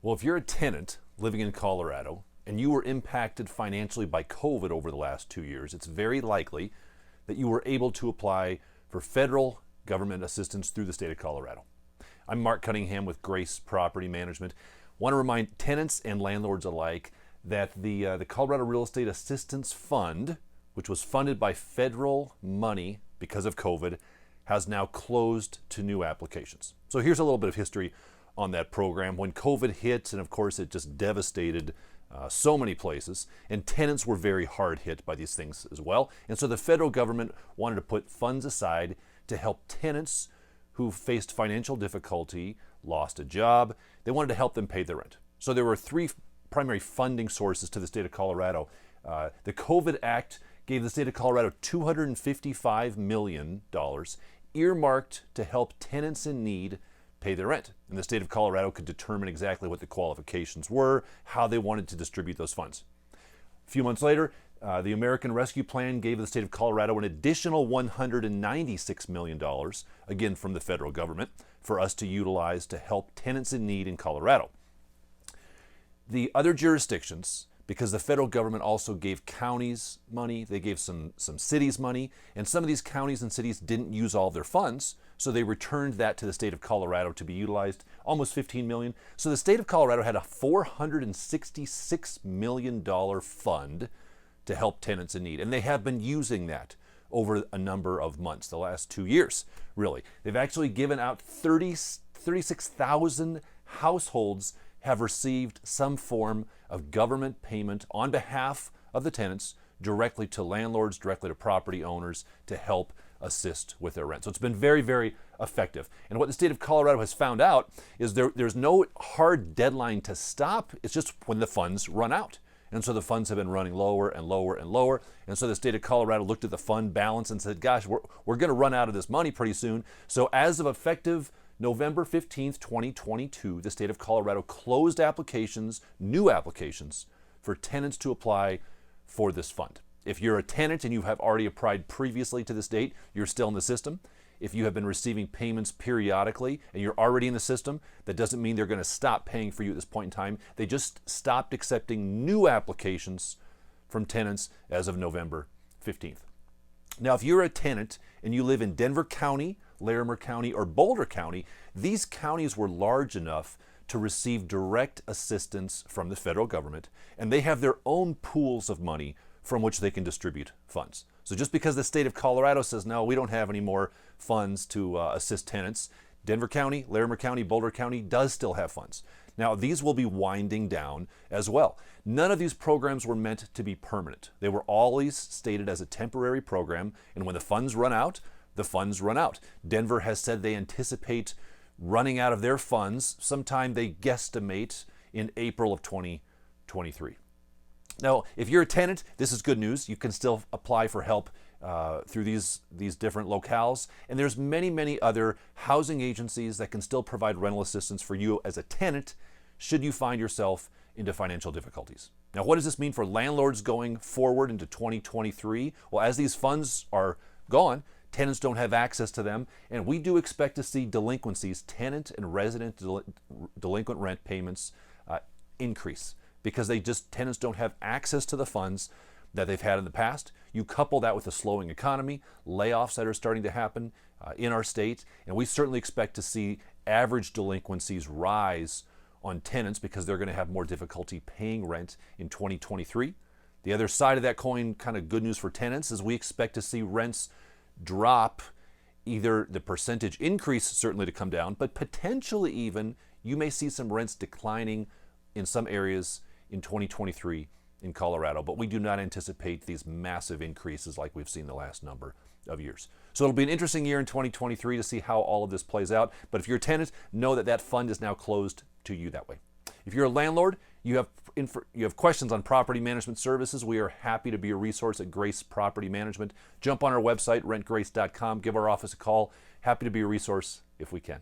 Well, if you're a tenant living in Colorado and you were impacted financially by COVID over the last 2 years, it's very likely that you were able to apply for federal government assistance through the state of Colorado. I'm Mark Cunningham with Grace Property Management. I want to remind tenants and landlords alike that the Colorado Real Estate Assistance Fund, which was funded by federal money because of COVID, has now closed to new applications. So here's a little bit of history on that program. When COVID hit, and of course it just devastated so many places, and tenants were very hard hit by these things as well. And so the federal government wanted to put funds aside to help tenants who faced financial difficulty, lost a job. They wanted to help them pay their rent. So there were three primary funding sources to the state of Colorado. The COVID Act gave the state of Colorado $255 million earmarked to help tenants in need pay their rent. And the state of Colorado could determine exactly what the qualifications were, how they wanted to distribute those funds. A few months later, the American Rescue Plan gave the state of Colorado an additional $196 million, again from the federal government, for us to utilize to help tenants in need in Colorado. The other jurisdictions, because the federal government also gave counties money, they gave some cities money, and some of these counties and cities didn't use all their funds, so they returned that to the state of Colorado to be utilized, almost $15 million. So the state of Colorado had a $466 million fund to help tenants in need, and they have been using that over a number of months, the last 2 years, really. They've actually given out 36,000 households have received some form of government payment on behalf of the tenants directly to landlords, directly to property owners to help assist with their rent. So it's been very, very effective. And what the state of Colorado has found out is there's no hard deadline to stop. It's just when the funds run out. And so the funds have been running lower and lower and lower. And so the state of Colorado looked at the fund balance and said, gosh, we're going to run out of this money pretty soon. So as of effective November 15th, 2022, the state of Colorado closed applications, new applications, for tenants to apply for this fund. If you're a tenant and you have already applied previously to this date, you're still in the system. If you have been receiving payments periodically and you're already in the system, that doesn't mean they're going to stop paying for you at this point in time. They just stopped accepting new applications from tenants as of November 15th. Now, if you're a tenant and you live in Denver County, Larimer County, or Boulder County, these counties were large enough to receive direct assistance from the federal government, and they have their own pools of money from which they can distribute funds. So just because the state of Colorado says, no, we don't have any more funds to assist tenants, Denver County, Larimer County, Boulder County does still have funds. Now, these will be winding down as well. None of these programs were meant to be permanent. They were always stated as a temporary program, and when the funds run out, the funds run out. Denver has said they anticipate running out of their funds sometime, they guesstimate, in April of 2023. Now, if you're a tenant, this is good news. You can still apply for help through these different locales. And there's many, many other housing agencies that can still provide rental assistance for you as a tenant should you find yourself into financial difficulties. Now, what does this mean for landlords going forward into 2023? Well, as these funds are gone, tenants don't have access to them, and we do expect to see delinquencies, tenant and resident delinquent rent payments increase, because tenants don't have access to the funds that they've had in the past. You couple that with a slowing economy, layoffs that are starting to happen in our state, and we certainly expect to see average delinquencies rise on tenants because they're going to have more difficulty paying rent in 2023. The other side of that coin, kind of good news for tenants, is we expect to see rents drop, either the percentage increase certainly to come down, but potentially even you may see some rents declining in some areas in 2023 in Colorado, but we do not anticipate these massive increases like we've seen the last number of years. So it'll be an interesting year in 2023 to see how all of this plays out. But if you're a tenant, know that that fund is now closed to you that way. If you're a landlord, you have questions on property management services, we are happy to be a resource at Grace Property Management. Jump on our website, rentgrace.com, give our office a call. Happy to be a resource if we can.